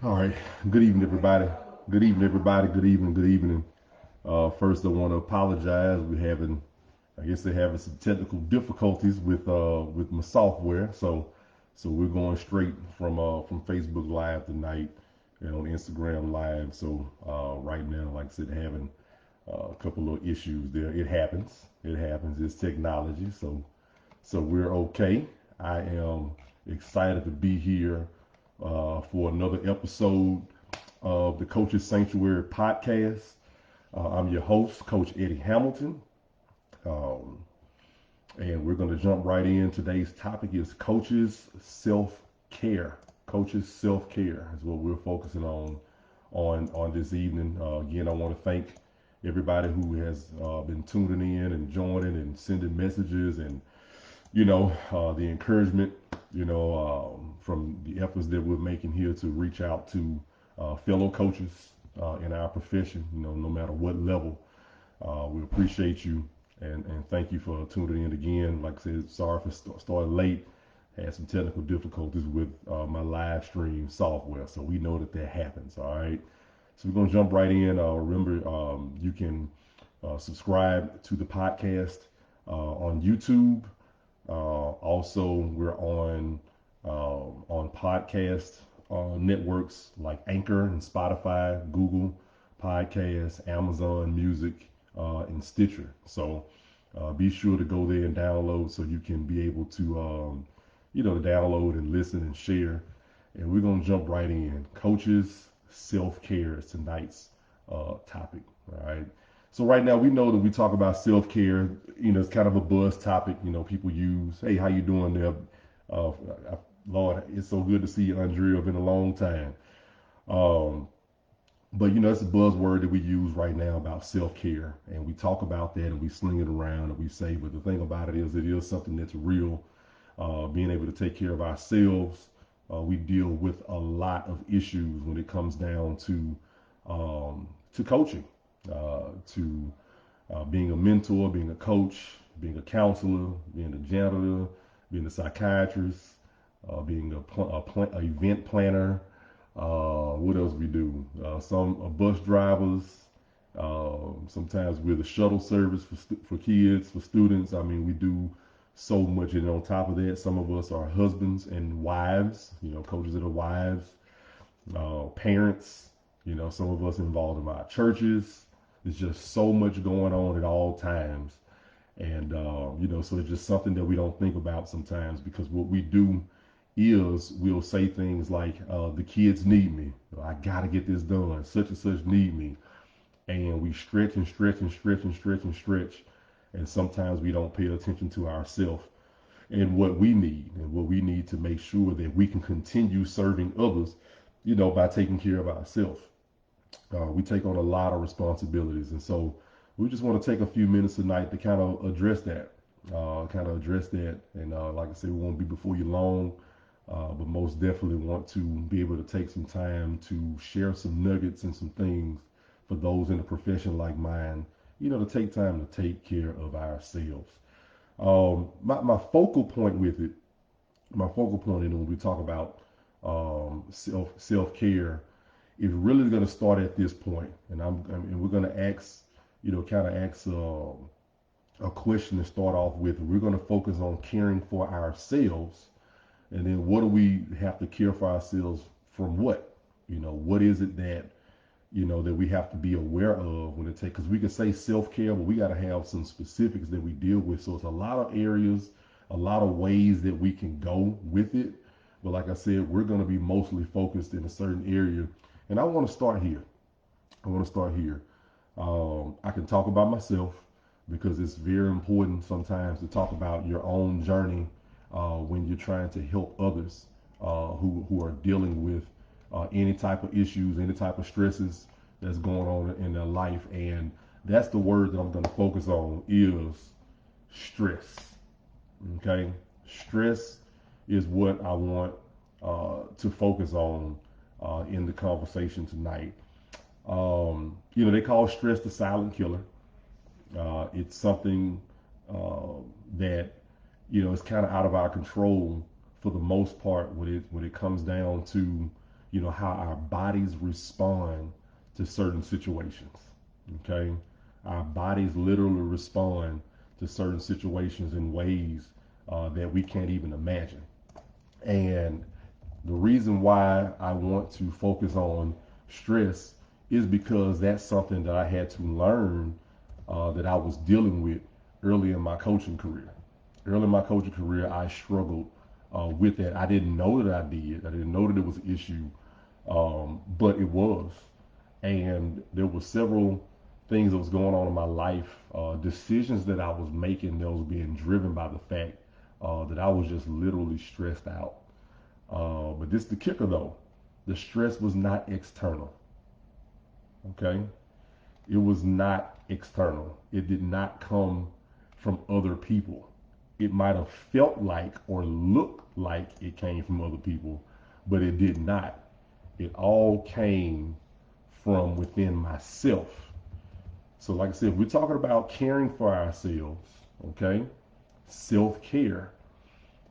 All right. Good evening, everybody. Good evening, everybody. Good evening. Good evening. First, I want to apologize. I guess they're having some technical difficulties with my software. So we're going straight from Facebook Live tonight and on Instagram Live. So right now, like I said, having a couple of issues there. It happens. It happens. It's technology. So we're okay. I am excited to be here for another episode of the Coach's Sanctuary podcast. I'm your host, Coach Eddie Hamilton, um, and we're going to jump right in. Today's topic is coaches self-care. Coaches self-care is what we're focusing on this evening. Again, I want to thank everybody who has been tuning in and joining and sending messages and the encouragement, from the efforts that we're making here to reach out to fellow coaches in our profession, no matter what level. We appreciate you and thank you for tuning in again. Like I said, sorry for starting late. Had some technical difficulties with my live stream software, so we know that happens. All right, so we're gonna jump right in. Remember, you can subscribe to the podcast on YouTube. Also, we're on podcast networks like Anchor and Spotify, Google Podcasts, Amazon Music, and Stitcher. So be sure to go there and download so you can be able to download and listen and share. And we're gonna jump right in. Coaches self-care is tonight's topic. All right. So right now we know that we talk about self-care, it's kind of a buzz topic, people use, hey, how you doing there? Uh, Lord, it's so good to see you, Andrea. It's been a long time. Um, but it's a buzzword that we use right now about self-care. And we talk about that and we sling it around and we say, but the thing about it is something that's real. Being able to take care of ourselves. We deal with a lot of issues when it comes down to coaching, to being a mentor, being a coach, being a counselor, being a janitor, being a psychiatrist, being a event planner. What else we do? Some bus drivers. Sometimes we're the shuttle service for kids, for students. I mean, we do so much. And on top of that, some of us are husbands and wives. Coaches that are wives, parents. Some of us involved in our churches. There's just so much going on at all times. And, so it's just something that we don't think about sometimes because what we do is we'll say things like, the kids need me. I got to get this done. Such and such need me. And we stretch and stretch and stretch and stretch and stretch. And sometimes we don't pay attention to ourselves and what we need to make sure that we can continue serving others, by taking care of ourselves. We take on a lot of responsibilities. And so we just want to take a few minutes tonight to kind of address that. And like I said, we won't be before you long, but most definitely want to be able to take some time to share some nuggets and some things for those in a profession like mine, to take time to take care of ourselves. My focal point with it, when we talk about self-care, is really going to start at this point, and we're going to ask, kind of ask a question to start off with. We're going to focus on caring for ourselves, and then what do we have to care for ourselves from what? What is it that that we have to be aware of when it takes, because we can say self-care, but we got to have some specifics that we deal with. So it's a lot of areas, a lot of ways that we can go with it. But like I said, we're going to be mostly focused in a certain area. And I want to start here. I can talk about myself because it's very important sometimes to talk about your own journey when you're trying to help others who are dealing with any type of issues, any type of stresses that's going on in their life. And that's the word that I'm going to focus on is stress. Okay? Stress is what I want to focus on in the conversation tonight. They call stress the silent killer. It's something that is kind of out of our control for the most part when it comes down to how our bodies respond to certain situations. Okay, our bodies literally respond to certain situations in ways that we can't even imagine. And the reason why I want to focus on stress is because that's something that I had to learn that I was dealing with early in my coaching career. Early in my coaching career, I struggled with that. I didn't know that I did. I didn't know that it was an issue, but it was. And there were several things that was going on in my life, decisions that I was making that was being driven by the fact that I was just literally stressed out. But this is the kicker though. The stress was not external. Okay? It was not external. It did not come from other people. It might have felt like or looked like it came from other people, but it did not. It all came from within myself. So, like I said, if we're talking about caring for ourselves, okay, self-care,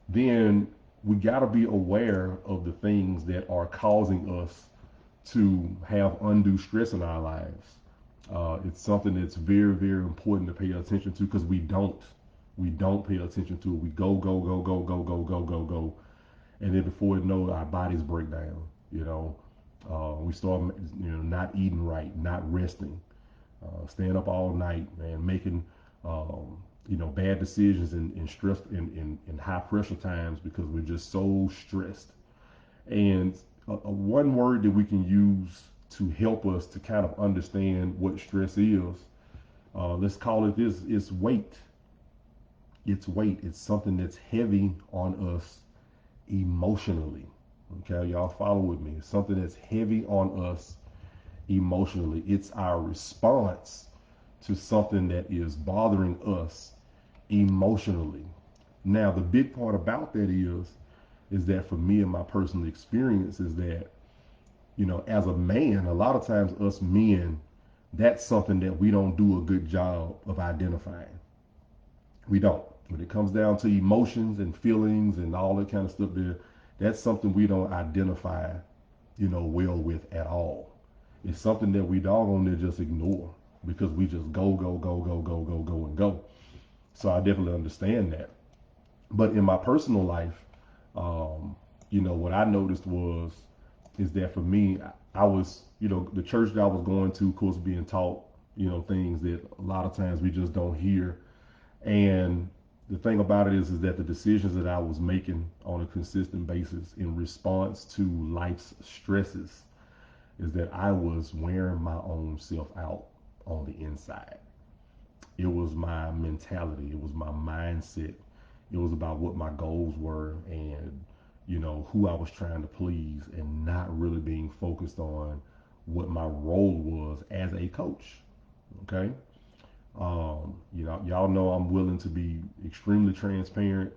then we got to be aware of the things that are causing us to have undue stress in our lives. It's something that's very, very important to pay attention to because we don't pay attention to it. We go, go, go, go, go, go, go, go, go, and then before you know, our bodies break down. We start, not eating right, not resting, staying up all night, man, making, bad decisions in stress in high pressure times because we're just so stressed. And one word that we can use to help us to kind of understand what stress is, let's call it this: it's weight. It's weight. It's something that's heavy on us emotionally. Okay, y'all follow with me. It's something that's heavy on us emotionally. It's our response to something that is bothering us emotionally. Now, the big part about that is that for me and my personal experience is that, as a man, a lot of times us men, that's something that we don't do a good job of identifying. We don't. When it comes down to emotions and feelings and all that kind of stuff there, that's something we don't identify, well with at all. It's something that we doggone just ignore because we just go, go, go, go, go, go, go, and go. So I definitely understand that. But in my personal life, what I noticed is that for me, I was, the church that I was going to, of course, being taught, things that a lot of times we just don't hear. And the thing about it is that the decisions that I was making on a consistent basis in response to life's stresses is that I was wearing my own self out on the inside. It was my mentality. It was my mindset. It was about what my goals were and, who I was trying to please and not really being focused on what my role was as a coach. Okay. Y'all know I'm willing to be extremely transparent,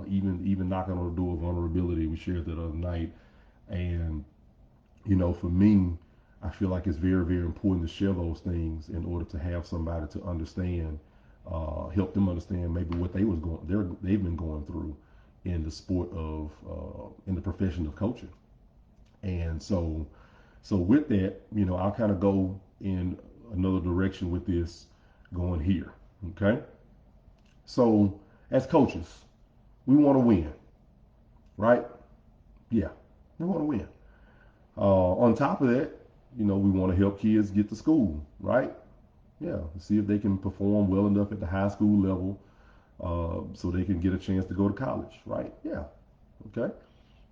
even knocking on the door of vulnerability. We shared that other night. And, for me, I feel like it's very, very important to share those things in order to have somebody to understand, help them understand maybe what they've been going through in the sport of, in the profession of coaching. And so with that, I'll kind of go in another direction with this going here. Okay. So as coaches, we want to win, right? Yeah, we want to win. On top of that, we want to help kids get to school, right? Yeah, see if they can perform well enough at the high school level so they can get a chance to go to college, right? Yeah, okay.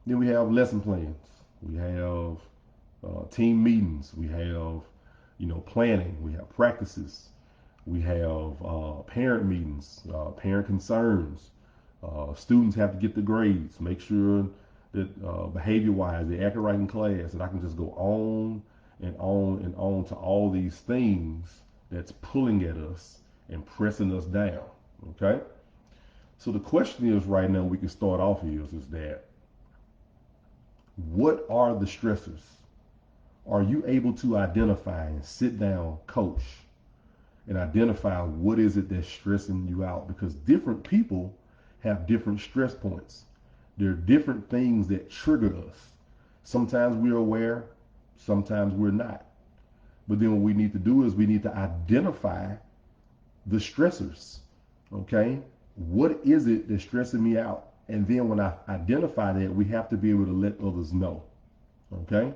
Then we have lesson plans. We have team meetings. We have, planning. We have practices. We have parent meetings, parent concerns. Students have to get the grades. Make sure that behavior-wise, they act right in class. And I can just go on and on and on to all these things that's pulling at us and pressing us down. Okay. So the question is right now we can start off is that what are the stressors? Are you able to identify and sit down, coach, and identify what is it that's stressing you out? Because different people have different stress points. There are different things that trigger us. Sometimes we're aware, sometimes we're not. But then what we need to do is we need to identify the stressors. Okay? What is it that's stressing me out? And then when I identify that, we have to be able to let others know. Okay?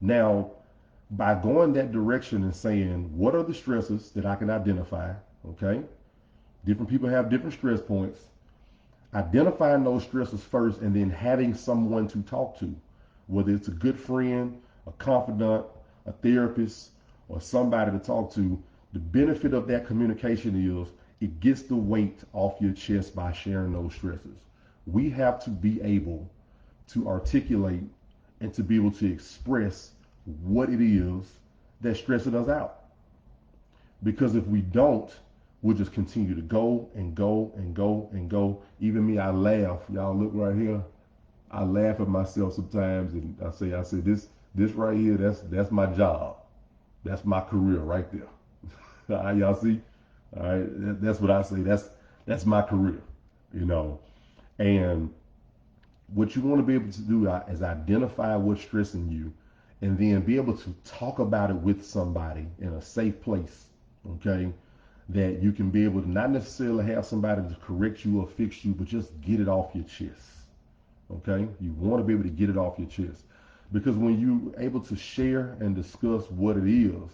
Now, by going that direction and saying, what are the stressors that I can identify? Okay? Different people have different stress points. Identifying those stressors first and then having someone to talk to, whether it's a good friend, a confidant, a therapist, or somebody to talk to. The benefit of that communication is it gets the weight off your chest by sharing those stressors. We have to be able to articulate and to be able to express what it is that's stressing us out. Because if we don't, we'll just continue to go and go and go and go. Even me, I laugh. Y'all look right here. I laugh at myself sometimes, and I say this right here, that's my job. That's my career right there. All right, y'all see? All right, that's what I say. That's my career, you know. And what you want to be able to do is identify what's stressing you, and then be able to talk about it with somebody in a safe place. Okay, that you can be able to not necessarily have somebody to correct you or fix you, but just get it off your chest. Okay, you want to be able to get it off your chest, because when you're able to share and discuss what it is,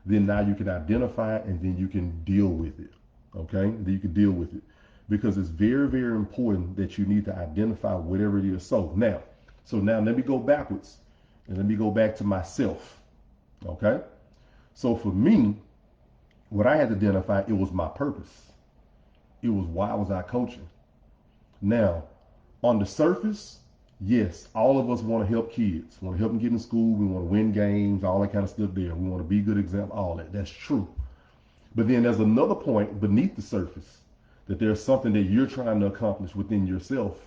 then now you can identify it and then you can deal with it. Okay, then you can deal with it, because it's very, very important that you need to identify whatever it is. So now let me go backwards and let me go back to myself. Okay, so for me, what I had to identify, it was my purpose. It was why was I coaching. Now, on the surface, yes, all of us want to help kids, want to help them get in school. We want to win games, all that kind of stuff there. We want to be good example, all that. That's true. But then there's another point beneath the surface, that there's something that you're trying to accomplish within yourself.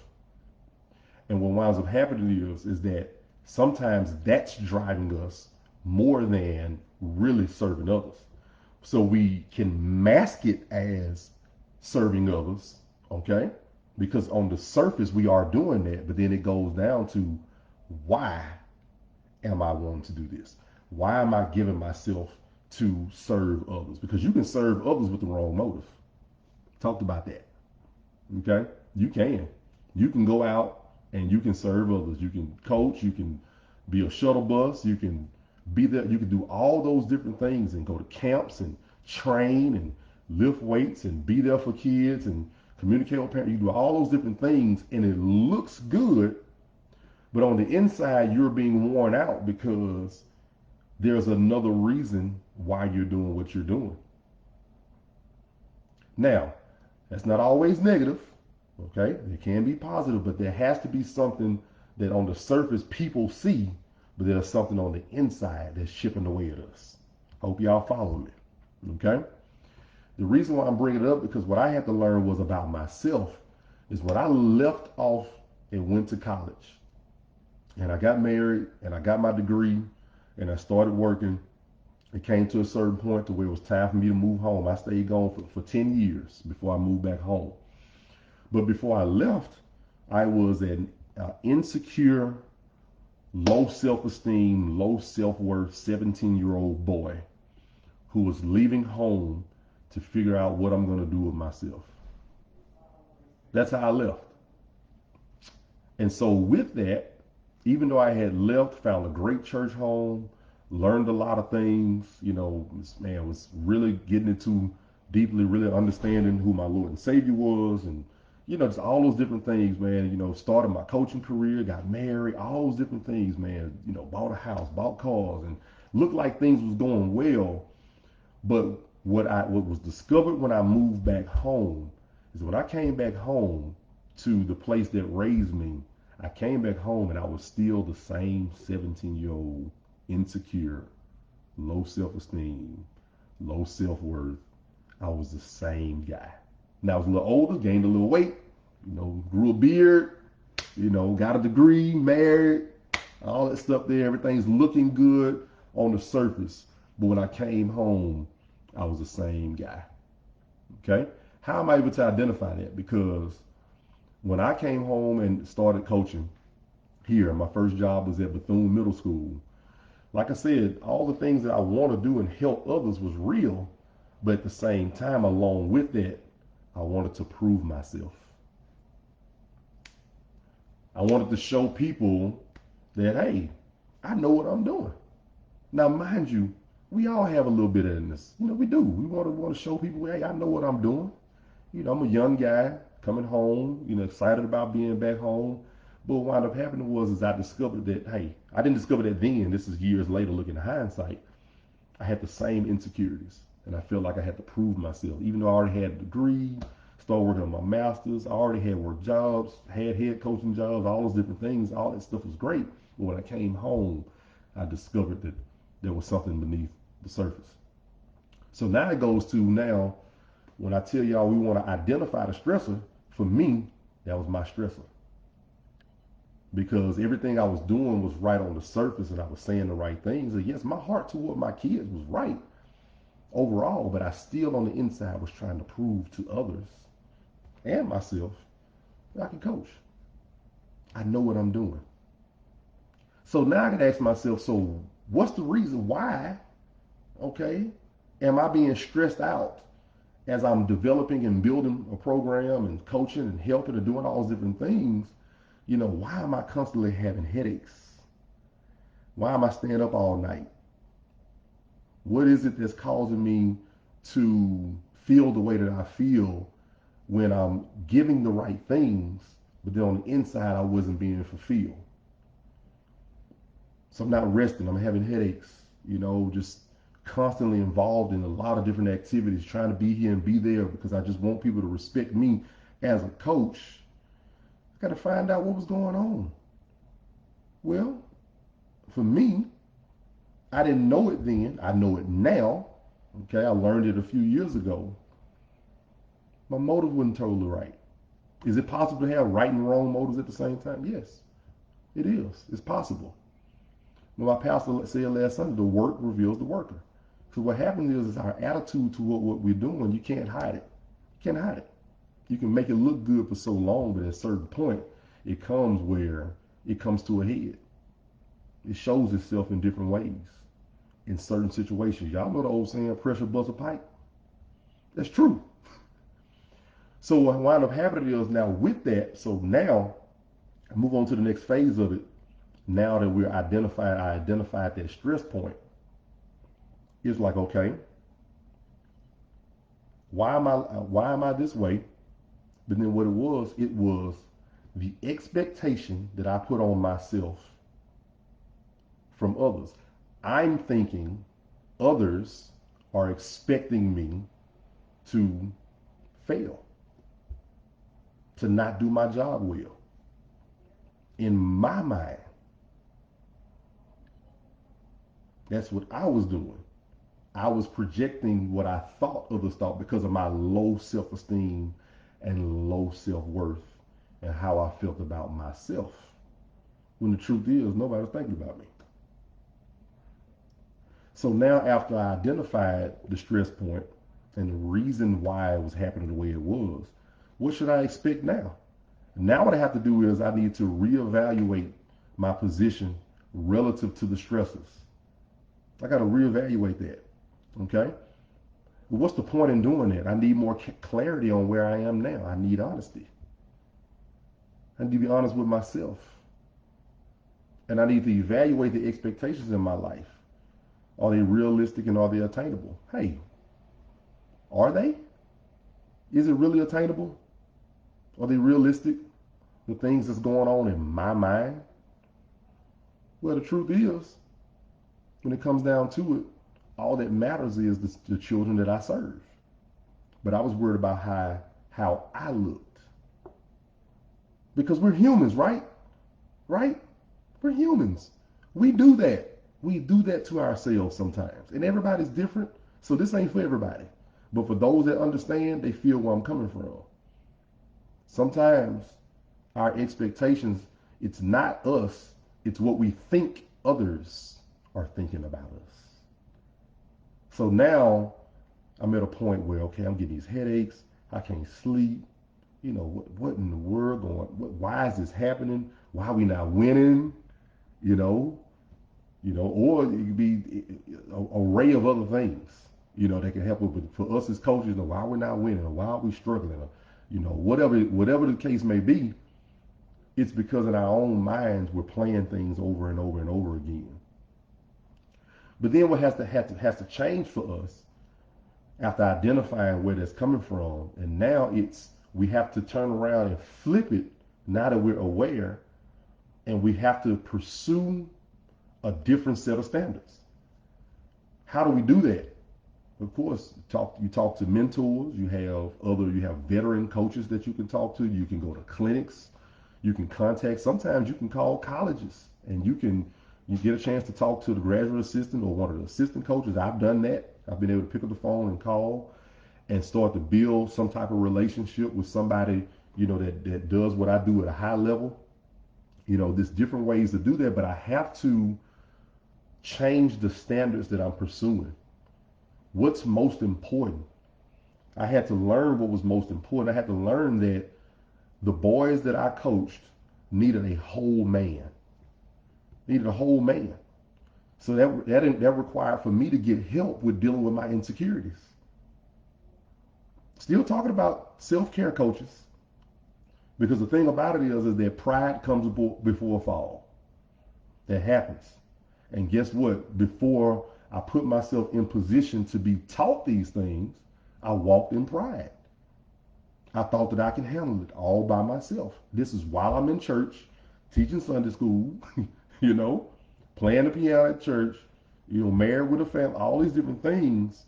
And what winds up happening is that sometimes that's driving us more than really serving others. So we can mask it as serving others, okay? Because on the surface we are doing that, but then it goes down to, why am I wanting to do this? Why am I giving myself to serve others? Because you can serve others with the wrong motive. Talked about that, okay? You can. You can go out and you can serve others. You can coach, you can be a shuttle bus, you can be there, you can do all those different things and go to camps and train and lift weights and be there for kids and communicate with parents. You do all those different things and it looks good, but on the inside you're being worn out because there's another reason why you're doing what you're doing. Now, that's not always negative, okay? It can be positive, but there has to be something that on the surface people see, but there's something on the inside that's chipping away at us. Hope y'all follow me, okay? The reason why I'm bringing it up, because what I had to learn was about myself, is when I left off and went to college, and I got married, and I got my degree, and I started working, it came to a certain point to where it was time for me to move home. I stayed gone for 10 years before I moved back home. But before I left, I was an insecure, low self-esteem, low self-worth 17-year-old boy who was leaving home to figure out what I'm going to do with myself. That's how I left. And so with that, even though I had left, found a great church home, learned a lot of things, you know, man, was really getting into deeply, really understanding who my Lord and Savior was, and, you know, just all those different things, man, you know, started my coaching career, got married, all those different things, man, you know, bought a house, bought cars, and looked like things was going well. But what was discovered when I moved back home is when I came back home to the place that raised me, I came back home and I was still the same 17-year-old, insecure, low self-esteem, low self-worth. I was the same guy. Now I was a little older, gained a little weight, you know, grew a beard, you know, got a degree, married, all that stuff there. Everything's looking good on the surface. But when I came home, I was the same guy. Okay? How am I able to identify that? Because when I came home and started coaching, here. My first job was at Bethune Middle School. Like I said, all the things that I want to do and help others was real, but at the same time, along with that, I wanted to prove myself. I wanted to show people that, hey, I know what I'm doing. Now, mind you, we all have a little bit of this. We do. We want to show people, hey, I know what I'm doing. I'm a young guy coming home, excited about being back home. But what wound up happening is I discovered that, hey, I didn't discover that then. This is years later, looking in hindsight. I had the same insecurities, and I felt like I had to prove myself. Even though I already had a degree, started working on my master's, I already had work jobs, had head coaching jobs, all those different things. All that stuff was great. But when I came home, I discovered that there was something beneath the surface. So now it goes to now, when I tell y'all we want to identify the stressor, for me, that was my stressor. Because everything I was doing was right on the surface and I was saying the right things. And yes, my heart toward my kids was right overall, but I still on the inside was trying to prove to others and myself that I can coach. I know what I'm doing. So now I can ask myself, so what's the reason why, okay, am I being stressed out as I'm developing and building a program and coaching and helping and doing all those different things? Why am I constantly having headaches? Why am I staying up all night? What is it that's causing me to feel the way that I feel when I'm giving the right things, but then on the inside I wasn't being fulfilled? So I'm not resting. I'm having headaches, just constantly involved in a lot of different activities, trying to be here and be there because I just want people to respect me as a coach. I got to find out what was going on. Well, for me, I didn't know it then. I know it now. Okay, I learned it a few years ago. My motive wasn't totally right. Is it possible to have right and wrong motives at the same time? Yes, it is. It's possible. Well, my pastor said last Sunday, the work reveals the worker. So what happens is our attitude toward what we're doing, you can't hide it. You can't hide it. You can make it look good for so long, but at a certain point, it comes where it comes to a head. It shows itself in different ways in certain situations. Y'all know the old saying, pressure busts a pipe? That's true. So what wound up happening is now with that, so now I move on to the next phase of it. Now that I identified that stress point. It's like, okay, why am I this way? But then what it was the expectation that I put on myself from others. I'm thinking others are expecting me to fail, to not do my job well. In my mind, that's what I was doing. I was projecting what I thought others thought because of my low self-esteem and low self-worth and how I felt about myself. When the truth is, nobody was thinking about me. So now after I identified the stress point and the reason why it was happening the way it was, what should I expect now? Now what I have to do is I need to reevaluate my position relative to the stressors. I got to reevaluate that. Okay? Well, what's the point in doing that? I need more clarity on where I am now. I need honesty. I need to be honest with myself. And I need to evaluate the expectations in my life. Are they realistic and are they attainable? Hey, are they? Is it really attainable? Are they realistic? The things that's going on in my mind? Well, the truth is, when it comes down to it, all that matters is the children that I serve. But I was worried about how I looked. Because we're humans, right? Right? We're humans. We do that. We do that to ourselves sometimes. And everybody's different. So this ain't for everybody. But for those that understand, they feel where I'm coming from. Sometimes our expectations, it's not us. It's what we think others are thinking about us. So now I'm at a point where, okay, I'm getting these headaches. I can't sleep. What in the world why is this happening? Why are we not winning? You know, or it could be an array of other things, that can help us. But for us as coaches, why we're not winning, or why are we struggling, or, whatever the case may be, it's because in our own minds we're playing things over and over and over again. But then what has to change for us after identifying where that's coming from, and now we have to turn around and flip it now that we're aware, and we have to pursue a different set of standards. How do we do that? Of course, you talk to mentors. You have veteran coaches that you can talk to. You can go to clinics. You can contact. Sometimes you can call colleges, and you get a chance to talk to the graduate assistant or one of the assistant coaches. I've done that. I've been able to pick up the phone and call and start to build some type of relationship with somebody, that does what I do at a high level. There's different ways to do that, but I have to change the standards that I'm pursuing. What's most important? I had to learn what was most important. I had to learn that the boys that I coached needed a whole man. So that required for me to get help with dealing with my insecurities. Still talking about self-care coaches, because the thing about it is that pride comes before a fall. That happens. And guess what? Before I put myself in position to be taught these things, I walked in pride. I thought that I can handle it all by myself. This is while I'm in church, teaching Sunday school, playing the piano at church, married with a family, all these different things.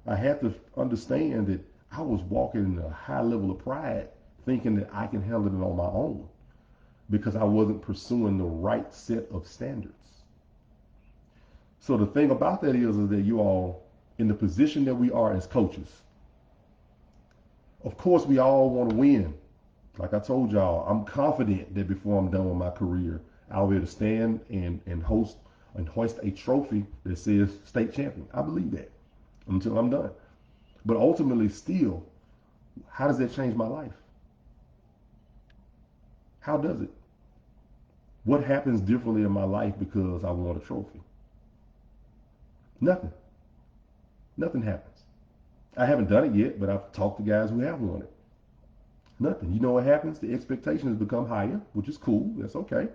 I had to understand that I was walking in a high level of pride, thinking that I can handle it on my own, because I wasn't pursuing the right set of standards. So the thing about that is that you all, in the position that we are as coaches, of course we all want to win. Like I told y'all, I'm confident that before I'm done with my career, I'll be able to stand and hoist a trophy that says state champion. I believe that until I'm done. But ultimately, still, how does that change my life? How does it? What happens differently in my life because I won a trophy? Nothing. Nothing happens. I haven't done it yet, but I've talked to guys who have won it. Nothing. You know what happens? The expectations become higher, which is cool. That's okay.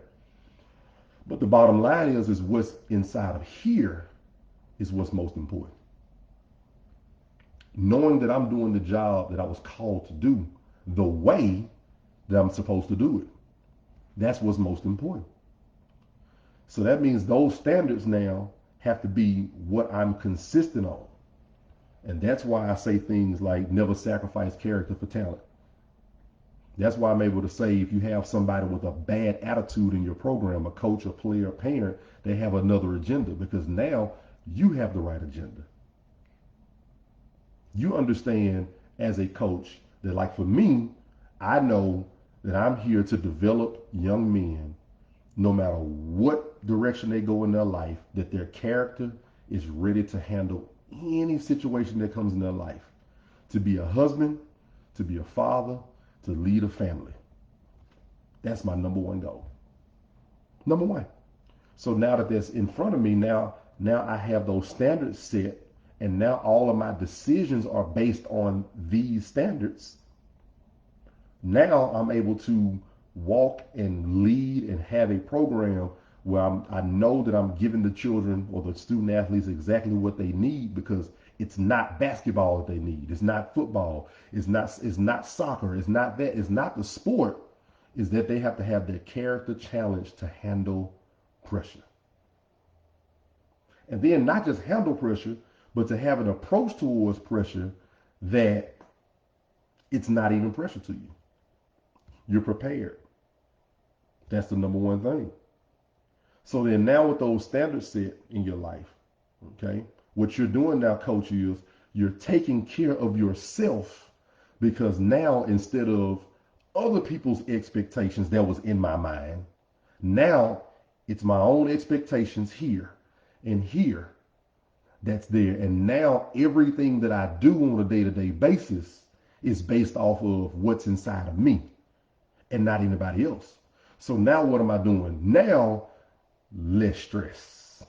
But the bottom line is what's inside of here is what's most important. Knowing that I'm doing the job that I was called to do the way that I'm supposed to do it. That's what's most important. So that means those standards now have to be what I'm consistent on. And that's why I say things like never sacrifice character for talent. That's why I'm able to say if you have somebody with a bad attitude in your program, a coach, a player, a painter, they have another agenda, because now you have the right agenda. You understand as a coach that, like for me, I know that I'm here to develop young men, no matter what direction they go in their life, that their character is ready to handle any situation that comes in their life. To be a husband, to be a father, to lead a family. That's my number one goal. Number one. So now that that's in front of me, now I have those standards set, and now all of my decisions are based on these standards. Now I'm able to walk and lead and have a program where I know that I'm giving the children or the student athletes exactly what they need, because it's not basketball that they need. It's not football. It's not soccer. It's not that. It's not the sport. Is that they have to have their character challenged to handle pressure. And then not just handle pressure, but to have an approach towards pressure that it's not even pressure to you. You're prepared. That's the number one thing. So then now with those standards set in your life, okay, what you're doing now, coach, is you're taking care of yourself, because now instead of other people's expectations that was in my mind, now it's my own expectations here and here that's there. And now everything that I do on a day-to-day basis is based off of what's inside of me and not anybody else. So now what am I doing? Now, less stress.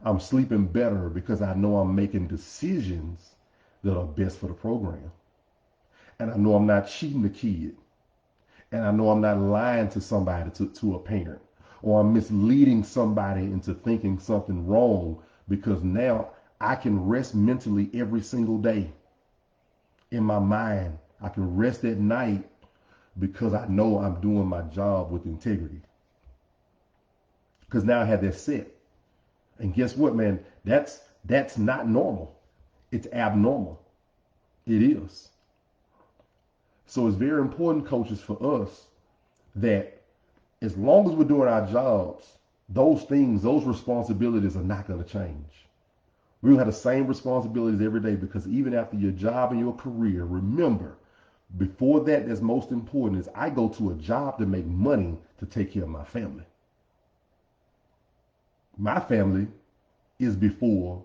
I'm sleeping better because I know I'm making decisions that are best for the program. And I know I'm not cheating the kid. And I know I'm not lying to somebody, to a parent. Or I'm misleading somebody into thinking something wrong, because now I can rest mentally every single day in my mind. I can rest at night because I know I'm doing my job with integrity. Because now I have that set. And guess what, man? That's not normal. It's abnormal. It is. So it's very important, coaches, for us that as long as we're doing our jobs, those things, those responsibilities are not going to change. We will have the same responsibilities every day, because even after your job and your career, remember, before that, that's most important, is I go to a job to make money to take care of my family. My family is before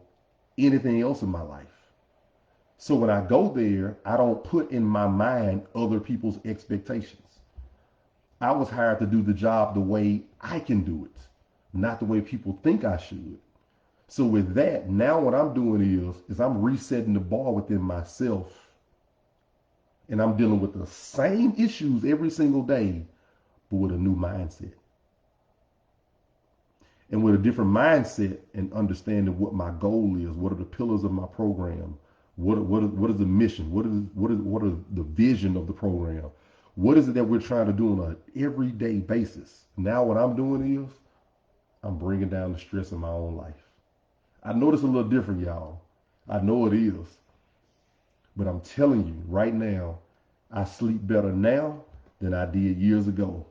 anything else in my life. So when I go there, I don't put in my mind other people's expectations. I was hired to do the job the way I can do it, not the way people think I should. So with that, now what I'm doing is I'm resetting the bar within myself, and I'm dealing with the same issues every single day, but with a new mindset. And with a different mindset and understanding what my goal is, what are the pillars of my program, what is the mission, what are the vision of the program, what is it that we're trying to do on an everyday basis. Now what I'm doing is I'm bringing down the stress in my own life. I know it's a little different, y'all. I know it is. But I'm telling you right now, I sleep better now than I did years ago,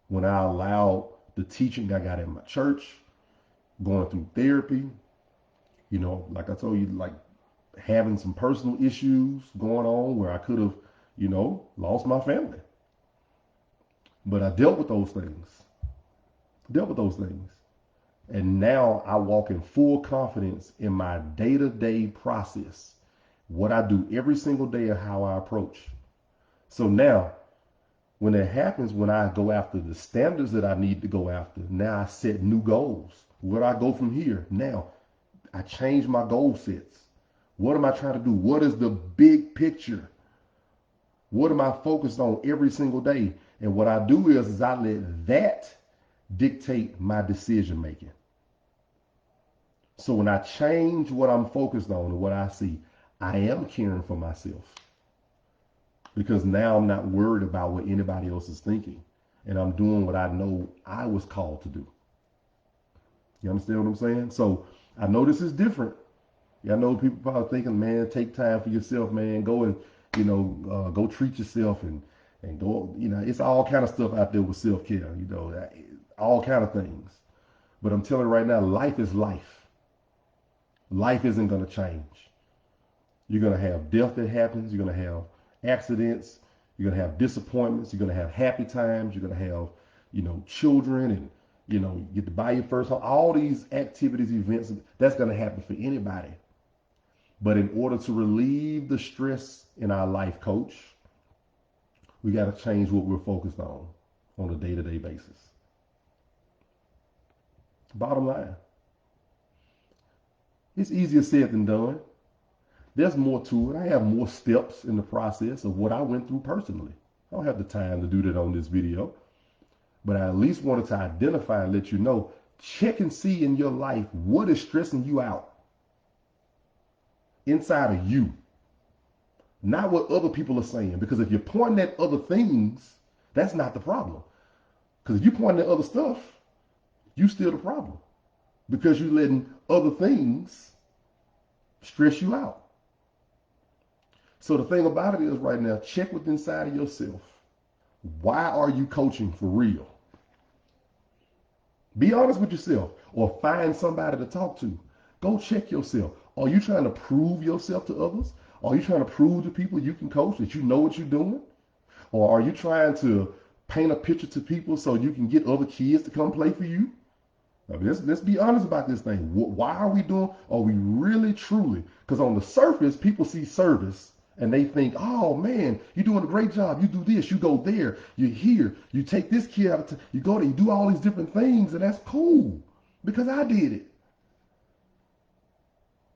when I allowed the teaching I got in my church, going through therapy, like I told you, like having some personal issues going on where I could have, lost my family. But I dealt with those things. And now I walk in full confidence in my day-to-day process, what I do every single day and how I approach. So now, when it happens, when I go after the standards that I need to go after, now I set new goals. Where do I go from here? Now, I change my goal sets. What am I trying to do? What is the big picture? What am I focused on every single day? And what I do is I let that dictate my decision making. So when I change what I'm focused on and what I see, I am caring for myself. Because now I'm not worried about what anybody else is thinking. And I'm doing what I know I was called to do. You understand what I'm saying? So I know this is different. Yeah, I know people probably thinking, man, take time for yourself, man. Go and, go treat yourself and go, it's all kind of stuff out there with self-care, all kind of things. But I'm telling you right now, life is life. Life isn't going to change. You're going to have death that happens. You're going to have accidents. You're going to have disappointments. You're going to have happy times. You're going to have, children, and, you get to buy your first home. All these activities, events, that's going to happen for anybody. But in order to relieve the stress in our life, coach, we got to change what we're focused on a day-to-day basis. Bottom line. It's easier said than done. There's more to it. I have more steps in the process of what I went through personally. I don't have the time to do that on this video, but I at least wanted to identify and let you know, check and see in your life what is stressing you out inside of you, not what other people are saying. Because if you're pointing at other things, that's not the problem. Because if you're pointing at other stuff, you still the problem, because you're letting other things stress you out. So the thing about it is right now, check within inside of yourself. Why are you coaching for real? Be honest with yourself, or find somebody to talk to. Go check yourself. Are you trying to prove yourself to others? Are you trying to prove to people you can coach, that you know what you're doing? Or are you trying to paint a picture to people so you can get other kids to come play for you? I mean, let's be honest about this thing. Why are we doing? Are we really truly? Because on the surface, people see service And they think, oh man, you're doing a great job. You do this, you go there, you're here, you take this kid out, you go there, you do all these different things, and that's cool because I did it.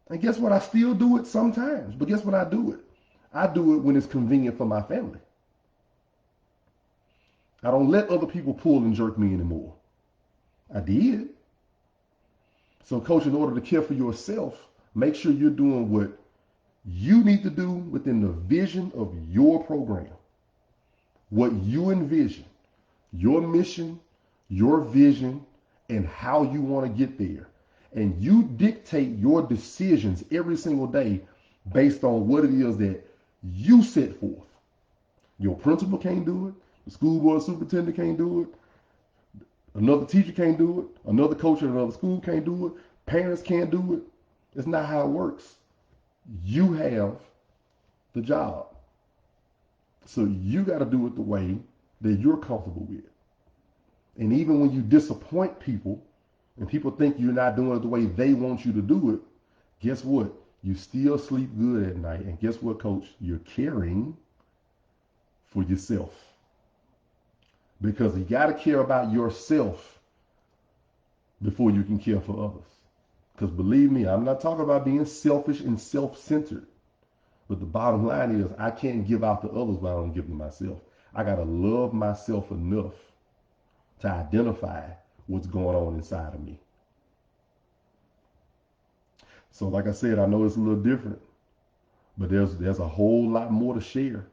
And guess what? I still do it sometimes, but guess what? I do it. I do it when it's convenient for my family. I don't let other people pull and jerk me anymore. I did. So, coach, in order to care for yourself, make sure you're doing what you need to do within the vision of your program. What you envision, your mission, your vision, and how you want to get there. And you dictate your decisions every single day based on what it is that you set forth. Your principal can't do it. The school board superintendent can't do it. Another teacher can't do it. Another coach at another school can't do it. Parents can't do it. It's not how it works. You have the job. So you got to do it the way that you're comfortable with. And even when you disappoint people and people think you're not doing it the way they want you to do it, guess what? You still sleep good at night. And guess what, coach? You're caring for yourself. Because you got to care about yourself before you can care for others. Because believe me, I'm not talking about being selfish and self-centered. But the bottom line is I can't give out to others what I don't give to myself. I got to love myself enough to identify what's going on inside of me. So like I said, I know it's a little different, but there's a whole lot more to share.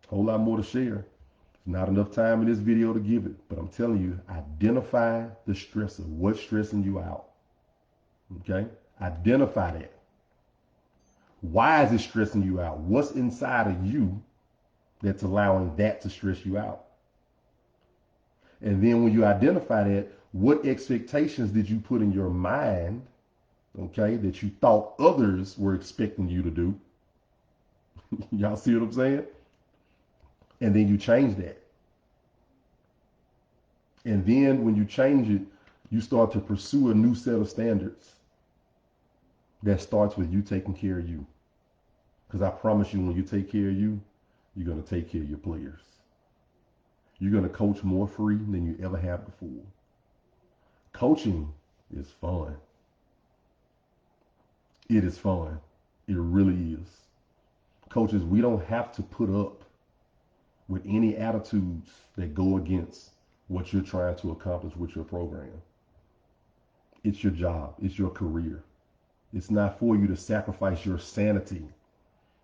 A whole lot more to share. Not enough time in this video to give it, but I'm telling you, identify the stressor. What's stressing you out? Okay? Identify that. Why is it stressing you out? What's inside of you that's allowing that to stress you out? And then when you identify that, what expectations did you put in your mind, okay, that you thought others were expecting you to do? Y'all see what I'm saying? And then you change that. And then when you change it, you start to pursue a new set of standards that starts with you taking care of you. Because I promise you, when you take care of you, you're going to take care of your players. You're going to coach more free than you ever have before. Coaching is fun. It is fun. It really is. Coaches, we don't have to put up with any attitudes that go against what you're trying to accomplish with your program. It's your job. It's your career. It's not for you to sacrifice your sanity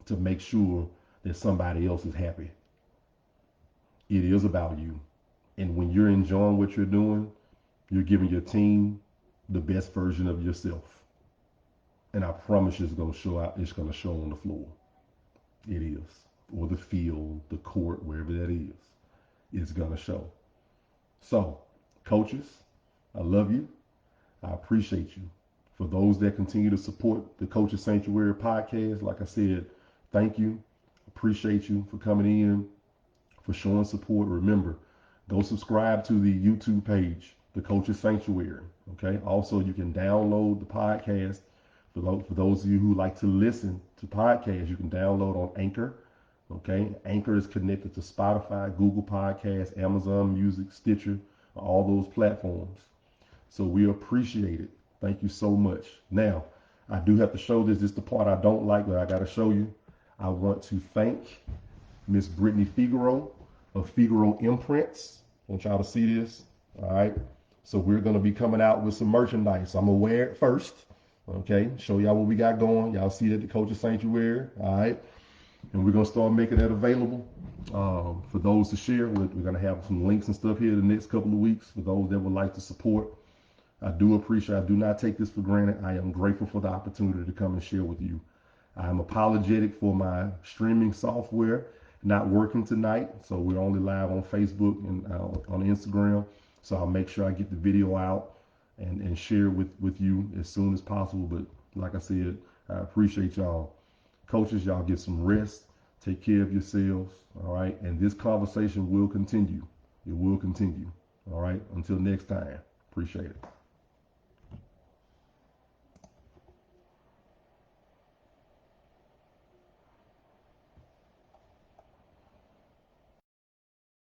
to make sure that somebody else is happy. It is about you. And when you're enjoying what you're doing, you're giving your team the best version of yourself. And I promise you it's going to show out. It's going to show on the floor. It is. Or the field, the court, wherever that is. It's going to show. So, coaches, I love you. I appreciate you. For those that continue to support the Coaches Sanctuary podcast, like I said, thank you. Appreciate you for coming in, for showing support. Remember, go subscribe to the YouTube page, the Coaches Sanctuary. Okay. Also, you can download the podcast. For those of you who like to listen to podcasts, you can download on Anchor. Okay. Anchor is connected to Spotify, Google Podcasts, Amazon Music, Stitcher, all those platforms. So we appreciate it. Thank you so much. Now, I do have to show this. This is the part I don't like, but I got to show you. I want to thank Miss Brittany Figaro of Figaro Imprints. I want y'all to see this. All right. So we're going to be coming out with some merchandise. I'm going to wear it first. Okay. Show y'all what we got going. Y'all see it at the Coaches Sanctuary. All right. And we're going to start making that available for those to share. We're going to have some links and stuff here the next couple of weeks for those that would like to support. I do appreciate, I do not take this for granted. I am grateful for the opportunity to come and share with you. I'm apologetic for my streaming software not working tonight. So we're only live on Facebook and on Instagram. So I'll make sure I get the video out and share with you as soon as possible. But like I said, I appreciate y'all. Coaches, y'all get some rest. Take care of yourselves. All right. And this conversation will continue. It will continue. All right. Until next time. Appreciate it.